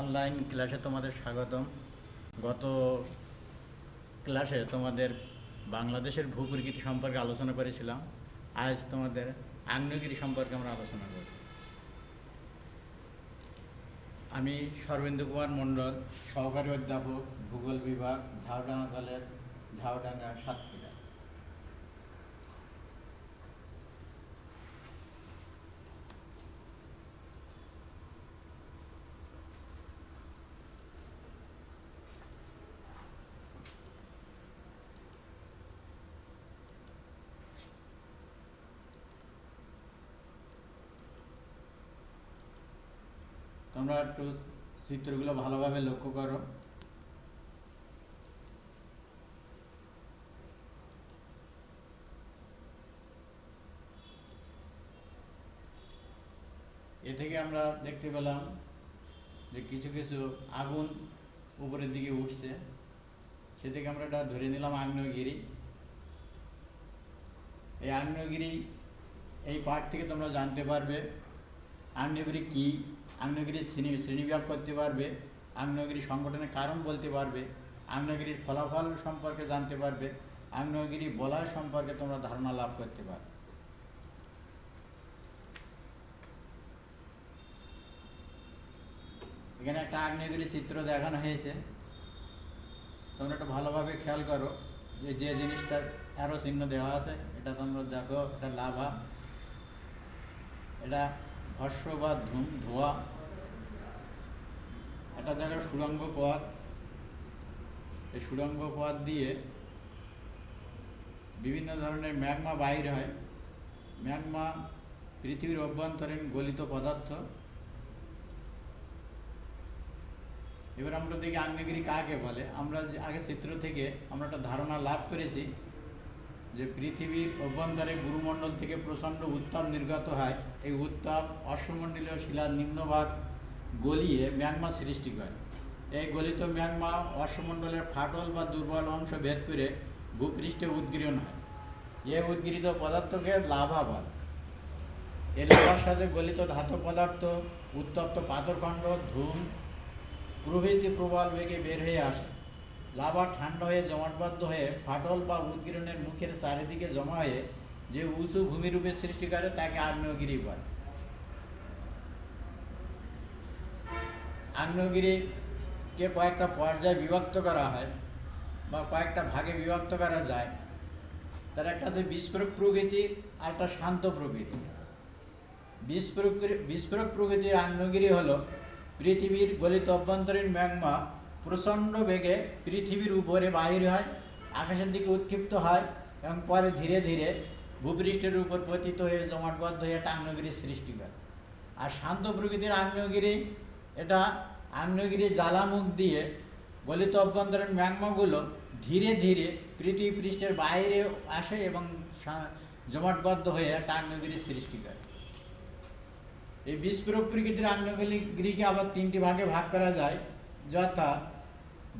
Online ক্লাসে তোমাদের স্বাগতম। গত ক্লাসে তোমাদের বাংলাদেশের ভূপ্রকৃতি সম্পর্কে আলোচনা করেছিলাম। আজ তোমাদের আগ্নেয়গিরি সম্পর্কে আমরা আলোচনা করব। আমি সর্বেন্দু কুমার মণ্ডল, সহকারী অধ্যাপক, ভূগোল বিভাগ, ঝাউডাঙ্গা কলেজ, ঝাউডাঙ্গা, সাতক্ষীরা। তোমরা একটু চিত্রগুলো ভালোভাবে লক্ষ্য করো। এ থেকে আমরা দেখতে পেলাম যে কিছু কিছু আগুন উপরের দিকে উঠছে, সে থেকে আমরা এটা ধরে নিলাম আগ্নেয়গিরি। এই আগ্নেয়গিরি এই পার্ট থেকে তোমরা জানতে পারবে আগ্নেয়গিরি কী, আগ্নেয়গিরির শ্রেণীবিভাগ করতে পারবে, আগ্নেয়গিরি সংগঠনের কারণ বলতে পারবে, আগ্নেয়গিরির ফলাফল সম্পর্কে জানতে পারবে, আগ্নেয়গিরি বলয় সম্পর্কে তোমরা ধারণা লাভ করতে পারবে। এখানে একটা আগ্নেয়গিরি চিত্র দেখানো হয়েছে, তোমরা একটু ভালোভাবে খেয়াল করো যে যে জিনিসটার অ্যারো চিহ্ন দেওয়া আছে এটা তোমরা দেখো। এটা লাভা, এটা ভস্ম বা ধোঁয়া, এটা দেখো সুড়ঙ্গ পথ। এই সুড়ঙ্গ পথ দিয়ে বিভিন্ন ধরনের ম্যাগমা বাইর হয়। ম্যাগমা পৃথিবীর অভ্যন্তরীণ গলিত পদার্থ। এবার আমরা দেখি আগ্নেয়গিরি কাকে বলে। আমরা আগে চিত্র থেকে আমরা একটা ধারণা লাভ করেছি যে পৃথিবীর অভ্যন্তরে গুরুমণ্ডল থেকে প্রচণ্ড উত্তাপ নির্গত হয়। এই উত্তাপ অশ্বমণ্ডলীয় শিলার নিম্নভাগ গলিয়ে ম্যাগমা সৃষ্টি করে। এই গলিত ম্যাগমা অশ্বমণ্ডলের ফাটল বা দুর্বল অংশ ভেদ করে ভূপৃষ্ঠে উদ্গীরণ হয়। এই উদ্গীরিত পদার্থকে লাভা বলে। এই লাভার সাথে গলিত ধাতু পদার্থ, উত্তপ্ত পাথরখণ্ড, ধূম প্রভৃতি প্রবল বেগে বের হয়ে আসে। লাভা ঠান্ডা হয়ে জমাটবদ্ধ হয়ে ফাটল বা উদ্গীরণের মুখের চারিদিকে জমা হয়ে যে উঁচু ভূমিরূপের সৃষ্টি করে তাকে আগ্নেয়গিরি বলে। আগ্নেয়গিরিকে কয়েকটা পর্যায়ে বিভক্ত করা হয় বা কয়েকটা ভাগে বিভক্ত করা যায়। তার একটা আছে বিস্ফোরক প্রকৃতির আর একটা শান্ত প্রকৃতি। বিস্ফোরক প্রকৃতির আগ্নেয়গিরি হলো পৃথিবীর গলিত অভ্যন্তরীণ ম্যাগমা প্রচণ্ড বেগে পৃথিবীর উপরে বাহির হয়, আকাশের দিকে উৎক্ষিপ্ত হয় এবং পরে ধীরে ধীরে ভূপৃষ্ঠের উপর পতিত হয়ে জমাটবদ্ধ হয়ে একটা আগ্নেয়গিরির সৃষ্টি করে। আর শান্ত প্রকৃতির আগ্নেয়গিরি, এটা আগ্নেয়গিরির জ্বালামুখ দিয়ে গলিত অভ্যন্তরীণ ম্যাগমাগুলো ধীরে ধীরে পৃথিবী পৃষ্ঠের বাইরে আসে এবং জমাটবদ্ধ হয়ে একটা আগ্নেয়গিরির সৃষ্টি করে। এই বিস্ফোরক প্রকৃতির আগ্নেয়গিরিকে আবার তিনটি ভাগে ভাগ করা যায়, যথা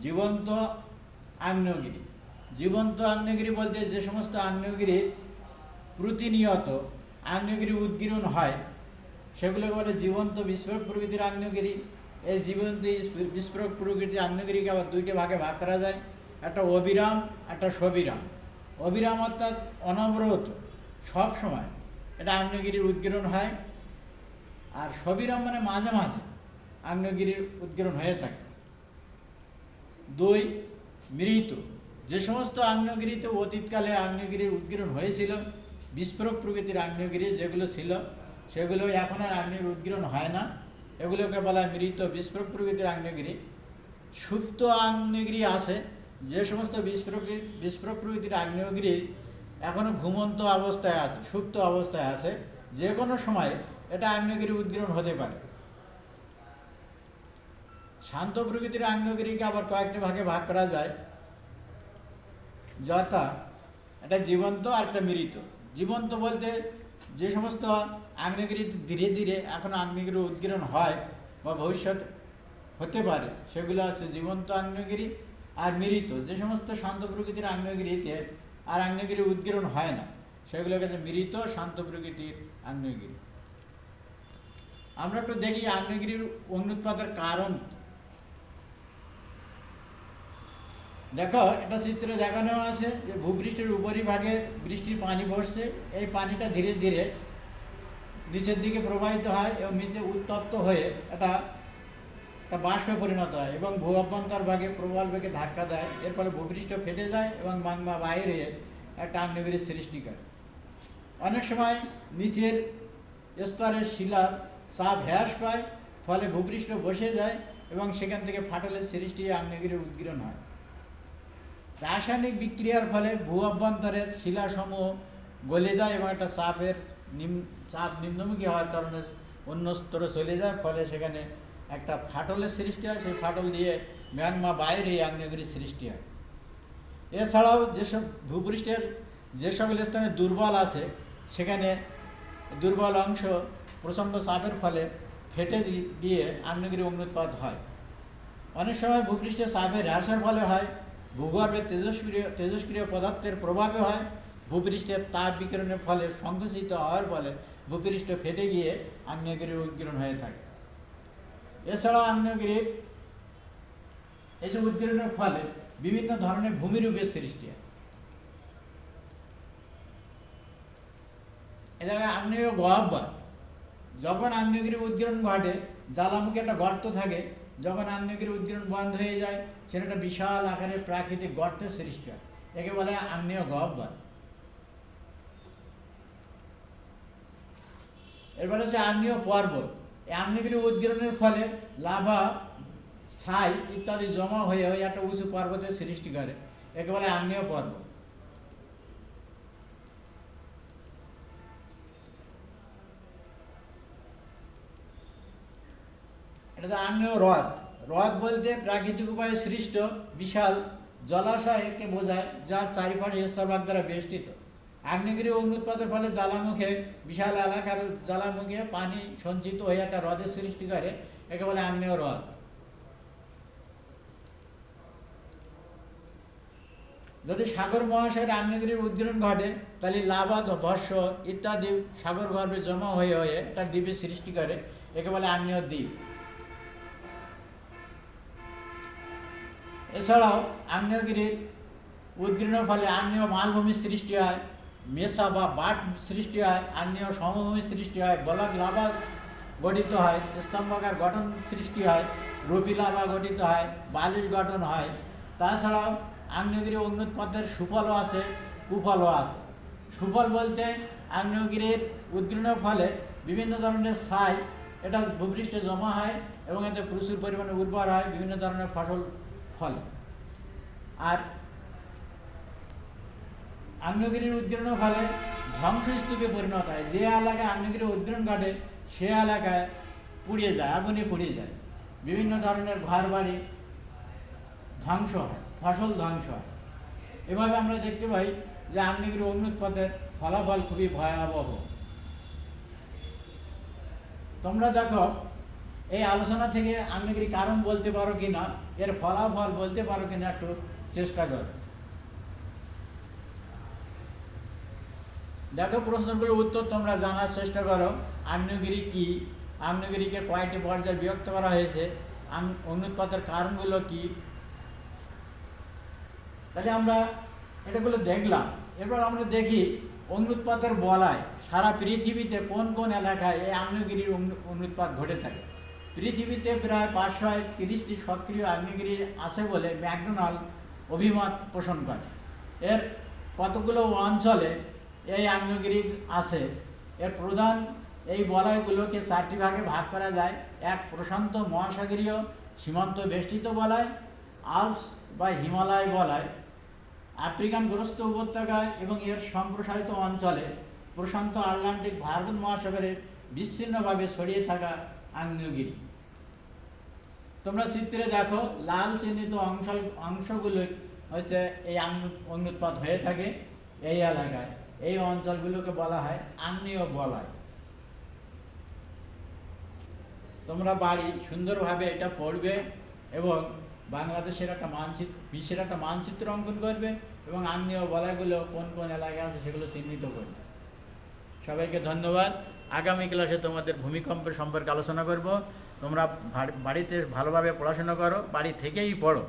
জীবন্ত আগ্নেয়গিরি। জীবন্ত আগ্নেয়গিরি বলতে যে সমস্ত আগ্নেয়গিরির প্রতিনিয়ত আগ্নেয়গিরি উদ্গীরণ হয় সেগুলোকে বলে জীবন্ত বিস্ফোরক প্রকৃতির আগ্নেয়গিরি। এই জীবন্ত বিস্ফোরক প্রকৃতির আগ্নেয়গিরিকে আবার দুইটি ভাগে ভাগ করা যায়, একটা অবিরাম, একটা সবিরাম। অবিরাম অর্থাৎ অনবরত সব সময় এটা আগ্নেয়গিরির উদ্গীরণ হয়, আর সবিরাম মানে মাঝে মাঝে আগ্নেয়গিরির উদ্গীরণ হয়ে থাকে। দুই, মৃত। যে সমস্ত আগ্নেয়গিরিতে অতীতকালে আগ্নেয়গিরির উদ্গীরণ হয়েছিল, বিস্ফোরক প্রকৃতির আগ্নেয়গিরি যেগুলো ছিল সেগুলো এখন আর আগ্নেয়গিরির উদ্গীরণ হয় না, এগুলোকে বলা হয় মৃত বিস্ফোরক প্রকৃতির আগ্নেয়গিরি। সুপ্ত আগ্নেয়গিরি আছে, যে সমস্ত বিস্ফোরক প্রকৃতির আগ্নেয়গিরি এখনো ঘুমন্ত অবস্থায় আছে, সুপ্ত অবস্থায় আছে, যে কোনো সময় এটা আগ্নেয়গিরির উদ্গীরণ হতে পারে। শান্ত প্রকৃতির আগ্নেয়গিরিকে আবার কয়েকটি ভাগে ভাগ করা যায়, যথা একটা জীবন্ত আর একটা মৃত। জীবন্ত বলতে যে সমস্ত আগ্নেয়গিরি ধীরে ধীরে এখন আগ্নেয়গিরির উদ্গীরণ হয় বা ভবিষ্যৎ হতে পারে সেগুলো আছে জীবন্ত আগ্নেয়গিরি। আর মৃত যে সমস্ত শান্ত প্রকৃতির আগ্নেয়গিরিতে আর আগ্নেয়গিরির উদ্গীরণ হয় না সেগুলোকে মৃত শান্ত প্রকৃতির আগ্নেয়গিরি। আমরা একটু দেখি আগ্নেয়গিরির অগ্ন্যুৎপাতের কারণ দেখো এটা চিত্রে দেখানো আছে যে ভূপৃষ্ঠের উপরিভাগে বৃষ্টির পানি পড়ছে, এই পানিটা ধীরে ধীরে নিচের দিকে প্রবাহিত হয় এবং নিচে উত্তপ্ত হয়ে এটা একটা বাষ্পে পরিণত হয় এবং ভূ অভ্যন্তর ভাগে প্রবল বেগে ধাক্কা দেয়। এর ফলে ভূপৃষ্ঠ ফেটে যায় এবং ম্যাগমা বাইরে একটা আগ্নেয়গিরির সৃষ্টি করে। অনেক সময় নিচের স্তরের শিলার চাপ হ্রাস পায়, ফলে ভূপৃষ্ঠ বসে যায় এবং সেখান থেকে ফাটলের সৃষ্টি আগ্নেয়গিরির উদ্গীরণ হয়। রাসায়নিক বিক্রিয়ার ফলে ভূ অভ্যন্তরের শিলাসমূহ গলে যায় এবং একটা চাপ নিম্নমুখী হওয়ার কারণে অন্য স্তরে চলে যায়, ফলে সেখানে একটা ফাটলের সৃষ্টি হয়। সেই ফাটল দিয়ে ম্যাগমা বাইরে আগ্নেয়গিরির সৃষ্টি হয়। এছাড়াও যেসব ভূপৃষ্ঠের যে সকল স্থানে দুর্বল আছে সেখানে দুর্বল অংশ প্রচণ্ড চাপের ফলে ফেটে গিয়ে আগ্নেয়গিরি অগ্নুৎপাত হয়। অনেক সময় ভূপৃষ্ঠের চাপের হ্রাসের ফলে হয়, ভূগর্ভের তেজস্ক্রিয় পদার্থের প্রভাবে হয়, ভূপৃষ্ঠের তাপ বিকিরণের ফলে সংকুচিত হওয়ার ফলে ভূপৃষ্ঠ ফেটে গিয়ে আগ্নেয়গিরির উদ্গীরণ হয়ে থাকে। এছাড়াও আগ্নেয়গিরির এই যে উদ্গীরণের ফলে বিভিন্ন ধরনের ভূমিরূপের সৃষ্টি হয়। এ জায়গায় আগ্নেয় গহ্বর, যখন আগ্নেয়গিরির উদ্গীরণ ঘটে জ্বালামুখে একটা গর্ত থাকে, যখন আগ্নেয়গিরির উদ্গীরণ বন্ধ হয়ে যায় সেটা একটা বিশাল আকারের প্রাকৃতিক গর্তের সৃষ্টি হয়, একে বলে আগ্নেয় গহ্বর। এরপরে হচ্ছে আগ্নেয় পর্বত। এই আগ্নেয়গিরির উদ্গীরণের ফলে লাভা, ছাই ইত্যাদি জমা হয়ে একটা উঁচু পর্বতের সৃষ্টি করে, একে বলে আগ্নেয় পর্বত। এটা আগ্নেয় হ্রদ। হ্রদ বলতে প্রাকৃতিক উপায়ে সৃষ্ট বিশাল জলাশয়কে বোঝায়, যার চারিপাশে স্থলভাগ দ্বারা বেষ্টিত। আগ্নেয়গিরি অগ্নুৎপাতের ফলে জ্বালামুখে, বিশাল এলাকার জ্বালামুখে পানি সঞ্চিত হয়ে একটা হ্রদের সৃষ্টি করে, একে বলে আগ্নেয় হ্রদ। যদি সাগর মহাশয়ের আগ্নেয়গিরির উদ্গীরণ ঘটে তাহলে লাভা, ভস্ম ইত্যাদি সাগর গর্ভে জমা হয়ে একটা দ্বীপের সৃষ্টি করে, একে বলে আগ্নেয় দ্বীপ। এছাড়াও আগ্নেয়গিরির উদ্গীরণের ফলে আগ্নেয় মালভূমির সৃষ্টি হয়, মেসা বা বাট সৃষ্টি হয়, আগ্নেয় সমভূমির সৃষ্টি হয়, বলক লাভা গঠিত হয়, স্তম্ভাকার গঠন সৃষ্টি হয়, রূপী লাভা গঠিত হয়, বালিশ গঠন হয়। তাছাড়াও আগ্নেয়গিরি অগ্নুৎপাতের সুফলও আছে, কুফলও আছে। সুফল বলতে আগ্নেয়গিরির উদ্গীরণের ফলে বিভিন্ন ধরনের ছাই এটা ভূপৃষ্ঠে জমা হয় এবং এতে প্রচুর পরিমাণে উর্বর হয়, বিভিন্ন ধরনের ফসল ফলে। আর আগ্নেয়গিরির উদ্গীরণের ফলে ধ্বংসস্তূপে পরিণত হয়। যে এলাকায় আগ্নেয়গিরির উদ্গীরণ ঘটে সে এলাকায় পুড়িয়ে যায়, আগুনে পুড়িয়ে যায়, বিভিন্ন ধরনের ঘর বাড়ি ধ্বংস হয়, ফসল ধ্বংস হয়। এভাবে আমরা দেখতে পাই যে আগ্নেয়গিরি অগ্নুৎপাতের ফলাফল খুবই ভয়াবহ। তোমরা দেখো এই আলোচনা থেকে আগ্নেয়গিরি কারণ বলতে পারো কিনা, এর ফলাফল বলতে পারো কিনা, একটু চেষ্টা করো। দেখো প্রশ্নগুলোর উত্তর তোমরা জানার চেষ্টা করো। আগ্নেয়গিরি কি, আগ্নেয়গিরিকে কয়েকটি পর্যায়ে বিভক্ত করা হয়েছে, অগ্নুৎপাতের কারণগুলো কি। তাহলে আমরা এটাগুলো দেখলাম। এরপর আমরা দেখি অগ্নুৎপাতের বলয় সারা পৃথিবীতে কোন কোন এলাকায় এই আগ্নেয়গিরির অগ্নুৎপাত ঘটে থাকে। পৃথিবীতে প্রায় 530টি সক্রিয় আগ্নেয়গিরি আছে বলে ম্যাকডোনাল্ড অভিমত পোষণ করে। এর কতগুলো অঞ্চলে এই আগ্নেয়গিরি আছে। এর প্রধান এই বলয়গুলোকে 4টি ভাগে ভাগ করা যায়। এক, প্রশান্ত মহাসাগরীয় সীমান্ত বেষ্টিত বলয়, আল্পস বা হিমালয় বলয়, আফ্রিকান গ্রস্ত উপত্যকায় এবং এর সম্প্রসারিত অঞ্চলে, প্রশান্ত আটলান্টিক ভারত মহাসাগরের বিচ্ছিন্নভাবে ছড়িয়ে থাকা আগ্নেয়গিরি। তোমরা চিত্রে দেখো লাল চিহ্নিত অংশগুলো হচ্ছে এই অগ্নুৎপাত হয়ে থাকে এই এলাকায়। এই অঞ্চলগুলোকে বলা হয় আগ্নেয় বলয়। তোমরা বাড়ি সুন্দরভাবে এটা পড়বে এবং বাংলাদেশের একটা মানচিত্র, বিশ্বের একটা মানচিত্র অঙ্কন করবে এবং আগ্নেয় বলয়গুলো কোন কোন এলাকায় আছে সেগুলো চিহ্নিত করবে। সবাইকে ধন্যবাদ। আগামী ক্লাসে তোমাদের ভূমিকম্পের সম্পর্কে আলোচনা করব। তোমরা বাড়িতে ভালোভাবে পড়াশোনা করো, বাড়ি থেকেই পড়ো,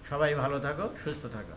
সবাই ভালো থাকো, সুস্থ থাকো।